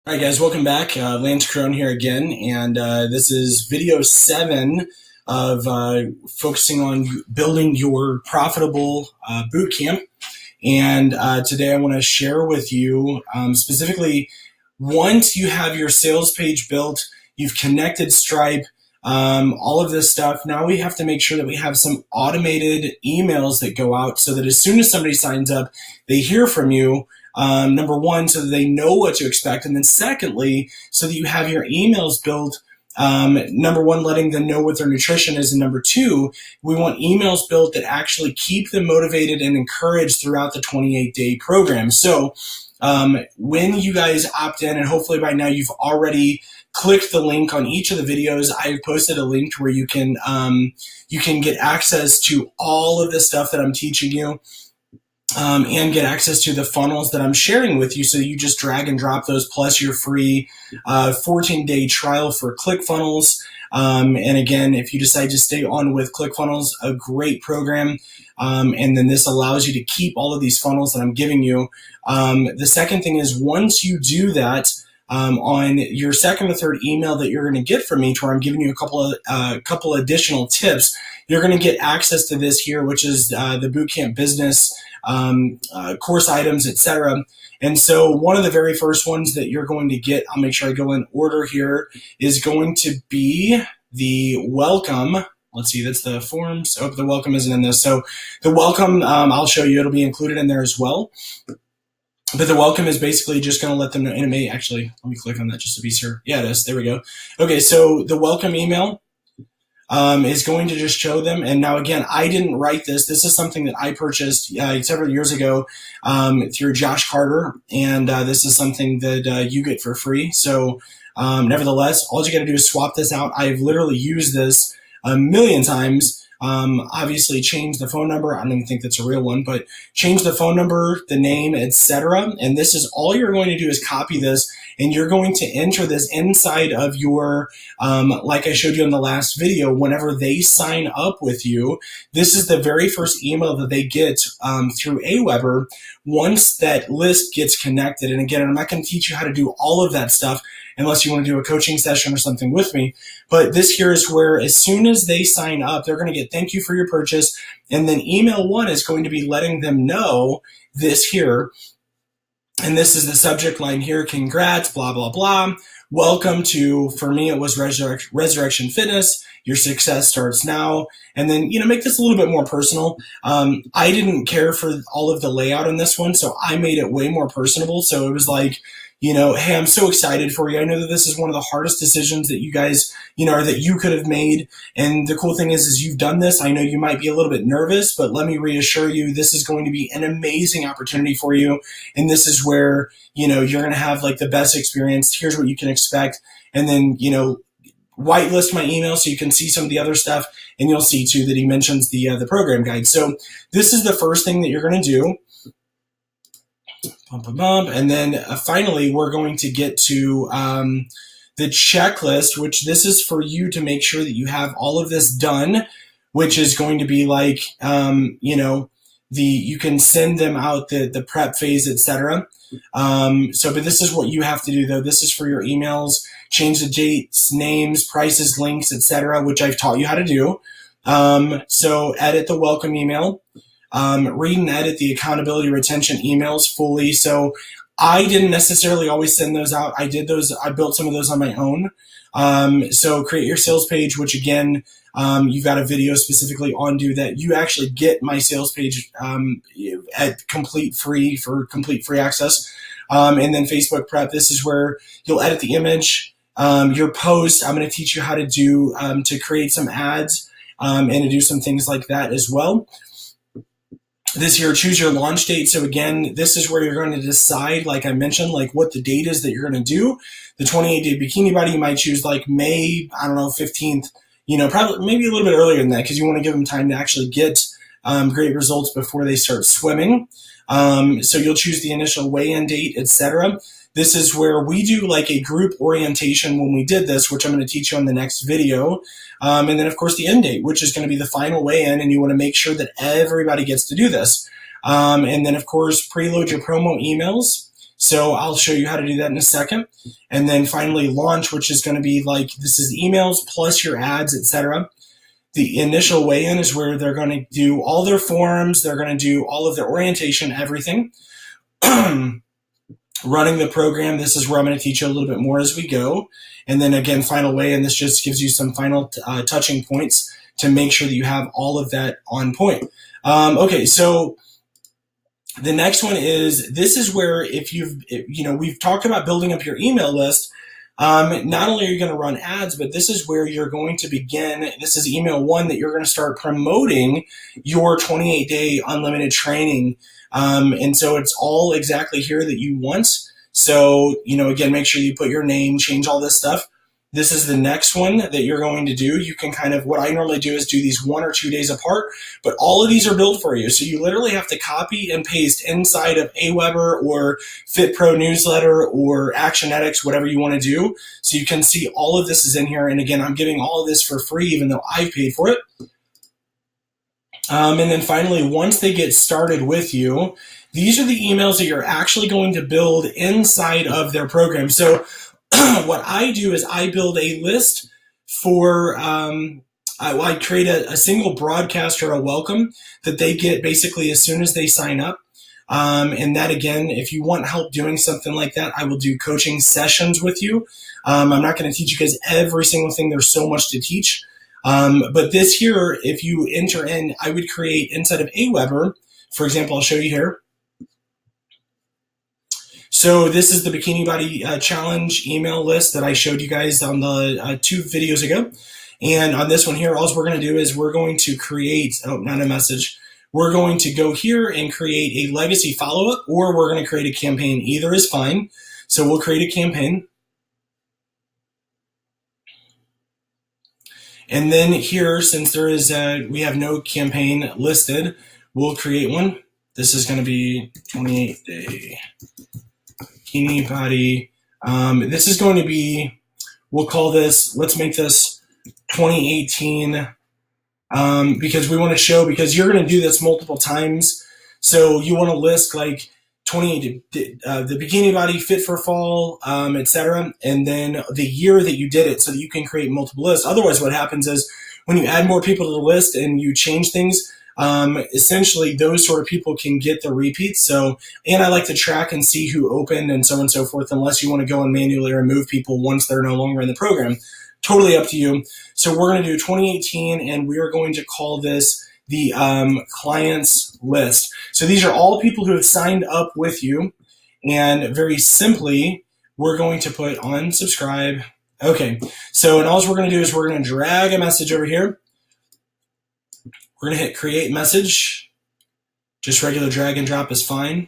All right, guys, welcome back. Lance Caron here again, and this is video 7 of focusing on building your profitable boot camp. And today I want to share with you specifically, once you have your sales page built, you've connected Stripe, all of this stuff, now we have to make sure that we have some automated emails that go out so that as soon as somebody signs up, they hear from you. Number one, so that they know what to expect. And then secondly, so that you have your emails built. Number one, letting them know what their nutrition is. And number two, we want emails built that actually keep them motivated and encouraged throughout the 28-day program. So when you guys opt in, and hopefully by now you've already clicked the link on each of the videos, I've posted a link to where you can get access to all of the stuff that I'm teaching you. And get access to the funnels that I'm sharing with you. So you just drag and drop those plus your free 14-day trial for ClickFunnels. And again, if you decide to stay on with ClickFunnels, a great program. And then this allows you to keep all of these funnels that I'm giving you. The second thing is, once you do that, on your second or third email that you're going to get from me, to where I'm giving you a couple additional tips, you're going to get access to this here, which is the Bootcamp Business course items, etc. And so one of the very first ones that you're going to get, I'll make sure I go in order here, is going to be the welcome. Let's see, that's the forms. Oh, the welcome isn't in this. So the welcome, I'll show you, it'll be included in there as well. But the welcome is basically just going to let them know, and it may actually, let me click on that just to be sure. Yeah, it is. There we go. Okay, so the welcome email is going to just show them. And now, again, I didn't write this. This is something that I purchased several years ago through Josh Carter, and this is something that you get for free. So nevertheless, all you got to do is swap this out. I've literally used this a million times. Obviously change the phone number. I don't even think that's a real one, but change the phone number, the name, etc. And this is all you're going to do is copy this, and you're going to enter this inside of your, like I showed you in the last video, whenever they sign up with you, this is the very first email that they get through Aweber once that list gets connected. And again, I'm not going to teach you how to do all of that stuff unless you want to do a coaching session or something with me. But this here is where, as soon as they sign up, they're going to get thank you for your purchase. And then email 1 is going to be letting them know this here. And this is the subject line here: congrats, blah, blah, blah. Welcome to, for me, it was Resurrection Fitness. Your success starts now. And then, make this a little bit more personal. I didn't care for all of the layout on this one, so I made it way more personable. So it was like, hey, I'm so excited for you. I know that this is one of the hardest decisions that you guys, or that you could have made. And the cool thing is you've done this. I know you might be a little bit nervous, but let me reassure you, this is going to be an amazing opportunity for you. And this is where, you're going to have like the best experience. Here's what you can expect. And then, whitelist my email so you can see some of the other stuff. And you'll see too that he mentions the program guide. So this is the first thing that you're going to do. And then finally, we're going to get to the checklist, which this is for you to make sure that you have all of this done, which is going to be like, you can send them out the prep phase, etc. But this is what you have to do, though. This is for your emails. Change the dates, names, prices, links, etc., which I've taught you how to do. So edit the welcome email. Read and edit the accountability retention emails fully. So I didn't necessarily always send those out. I built some of those on my own. So create your sales page, which again, you've got a video specifically on do that. You actually get my sales page at complete free access. And then Facebook prep. This is where you'll edit the image, your post. I'm going to teach you how to do, to create some ads, and to do some things like that as well. This here, choose your launch date. So again, this is where you're going to decide, like I mentioned, like what the date is that you're going to do. The 28-day bikini body, you might choose like May, 15th, probably maybe a little bit earlier than that, because you want to give them time to actually get great results before they start swimming. So you'll choose the initial weigh-in date, etc. This is where we do like a group orientation when we did this, which I'm going to teach you on the next video. And then, of course, the end date, which is going to be the final weigh-in, and you want to make sure that everybody gets to do this. And then, of course, preload your promo emails. So I'll show you how to do that in a second. And then finally launch, which is going to be like, this is emails plus your ads, etc. The initial weigh-in is where they're going to do all their forms. They're going to do all of their orientation, everything. Running the program, this is where I'm going to teach you a little bit more as we go. And then again, final weigh-in, this just gives you some final touching points to make sure that you have all of that on point. Okay, so the next one is, this is where we've talked about building up your email list. Not only are you going to run ads, but this is where you're going to begin. This is email 1 that you're going to start promoting your 28-day unlimited training. And so it's all exactly here that you want. So, again, make sure you put your name, change all this stuff. This is the next one that you're going to do. You can what I normally do is do these 1 or 2 days apart, but all of these are built for you. So you literally have to copy and paste inside of Aweber or FitPro newsletter or Actionetics, whatever you want to do. So you can see all of this is in here. And again, I'm giving all of this for free, even though I've paid for it. And then finally, once they get started with you, these are the emails that you're actually going to build inside of their program. So what I do is I build a list for, I create a single broadcast or a welcome that they get basically as soon as they sign up. And that, again, if you want help doing something like that, I will do coaching sessions with you. I'm not going to teach you guys every single thing. There's so much to teach. But this here, if you enter in, I would create inside of Aweber, for example, I'll show you here. So this is the Bikini Body Challenge email list that I showed you guys on the 2 videos ago. And on this one here, all we're going to do is we're going to create, not a message. We're going to go here and create a legacy follow-up, or we're going to create a campaign. Either is fine. So we'll create a campaign. And then here, since there is we have no campaign listed, we'll create one. This is going to be 28-day Bikini Body. This is going to be, we'll call this, let's make this 2018, because we want to show, because you're going to do this multiple times. So you want to list like 28, the Bikini Body Fit for Fall, etc. And then the year that you did it, so that you can create multiple lists. Otherwise, what happens is when you add more people to the list and you change things, essentially those sort of people can get the repeats. So, and I like to track and see who opened and so on and so forth, unless you want to go and manually remove people once they're no longer in the program. Totally up to you. So we're going to do 2018, and we are going to call this the clients list. So these are all people who have signed up with you, and very simply, we're going to put unsubscribe. Okay, so and all we're going to do is we're going to drag a message over here. We're going to hit create message. Just regular drag and drop is fine.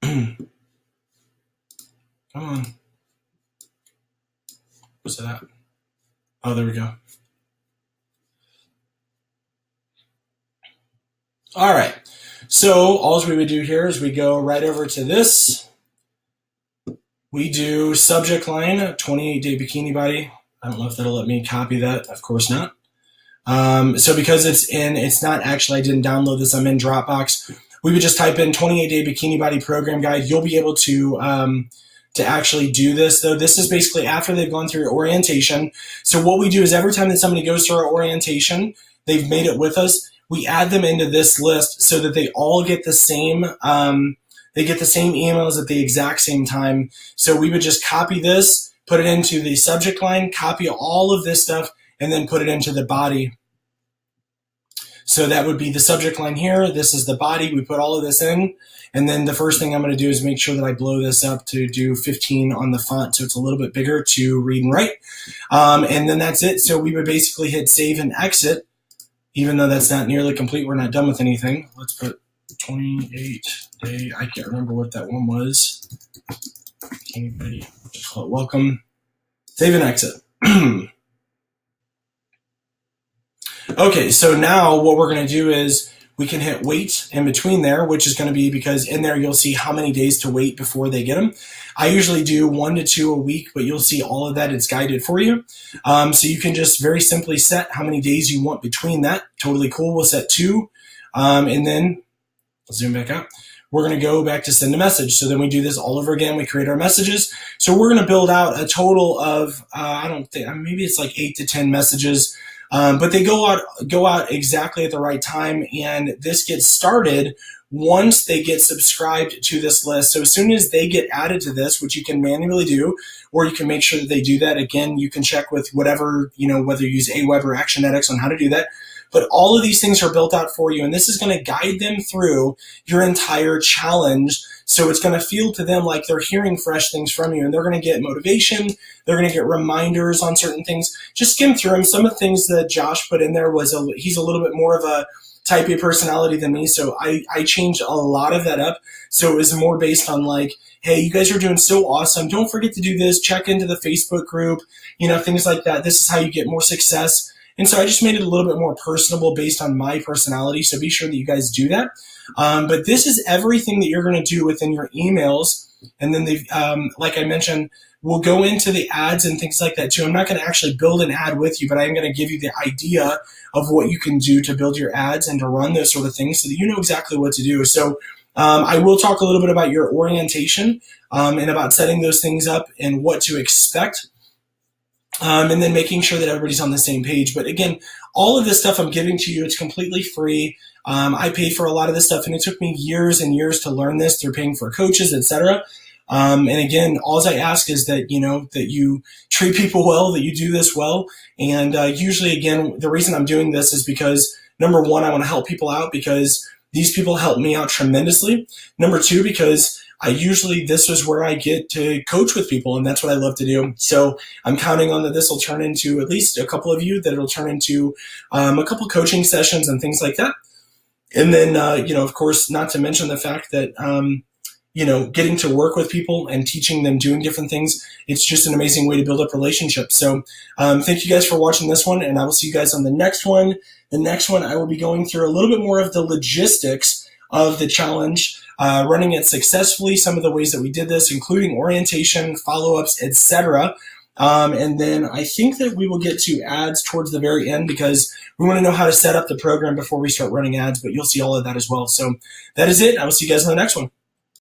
Come on. What's that? Oh, there we go. All right. So all we would do here is we go right over to this. We do subject line, 28-day Bikini Body. I don't know if that'll let me copy that. Of course not. So because it's not actually, I didn't download this, I'm in Dropbox. We would just type in 28-day Bikini Body program guide. You'll be able to actually do this, though. This is basically after they've gone through your orientation. So what we do is every time that somebody goes through our orientation, they've made it with us, we add them into this list so that they all get the same, emails at the exact same time. So we would just copy this, put it into the subject line, copy all of this stuff, and then put it into the body. So that would be the subject line here. This is the body. We put all of this in. And then the first thing I'm going to do is make sure that I blow this up to do 15 on the font, so it's a little bit bigger to read and write. And then that's it. So we would basically hit save and exit. Even though that's not nearly complete, we're not done with anything. Let's put 28-day. I can't remember what that one was. Just call it welcome. Save and exit. Okay, so now what we're going to do is we can hit wait in between there, which is going to be because in there you'll see how many days to wait before they get them. I usually do 1 to 2 a week, but you'll see all of that. It's guided for you. So you can just very simply set how many days you want between that. Totally cool. We'll set 2. And then I'll zoom back out. we're going to go back to send a message. So then we do this all over again. We create our messages. So we're going to build out a total of, maybe it's like 8 to 10 messages. But they go out exactly at the right time. And this gets started once they get subscribed to this list. So as soon as they get added to this, which you can manually do, or you can make sure that they do that. Again, you can check with whatever, whether you use Aweber or Actionetics on how to do that. But all of these things are built out for you, and this is going to guide them through your entire challenge. So it's going to feel to them like they're hearing fresh things from you, and they're going to get motivation. They're going to get reminders on certain things. Just skim through them. Some of the things that Josh put in there he's a little bit more of a type A personality than me, so I changed a lot of that up. So it was more based on like, hey, you guys are doing so awesome. Don't forget to do this. Check into the Facebook group, things like that. This is how you get more success. And so I just made it a little bit more personable based on my personality. So be sure that you guys do that. But this is everything that you're going to do within your emails. And then like I mentioned, we'll go into the ads and things like that too. I'm not going to actually build an ad with you, but I'm going to give you the idea of what you can do to build your ads and to run those sort of things so that you know exactly what to do. So I will talk a little bit about your orientation and about setting those things up and what to expect. And then making sure that everybody's on the same page. But again, all of this stuff I'm giving to you, it's completely free. I paid for a lot of this stuff, and it took me years and years to learn this through paying for coaches, etc. And again, all I ask is that, that you treat people well, that you do this well. And usually, again, the reason I'm doing this is because, number one, I want to help people out because these people help me out tremendously. Number two, because this is where I get to coach with people, and that's what I love to do. So I'm counting on that this will turn into at least a couple of you, that it'll turn into a couple coaching sessions and things like that. And then, of course, not to mention the fact that, getting to work with people and teaching them doing different things, it's just an amazing way to build up relationships. So thank you guys for watching this one, and I will see you guys on the next one. The next one, I will be going through a little bit more of the logistics of the challenge, running it successfully, some of the ways that we did this, including orientation, follow-ups, etc. And then I think that we will get to ads towards the very end because we want to know how to set up the program before we start running ads, but you'll see all of that as well. So that is it. I will see you guys in the next one.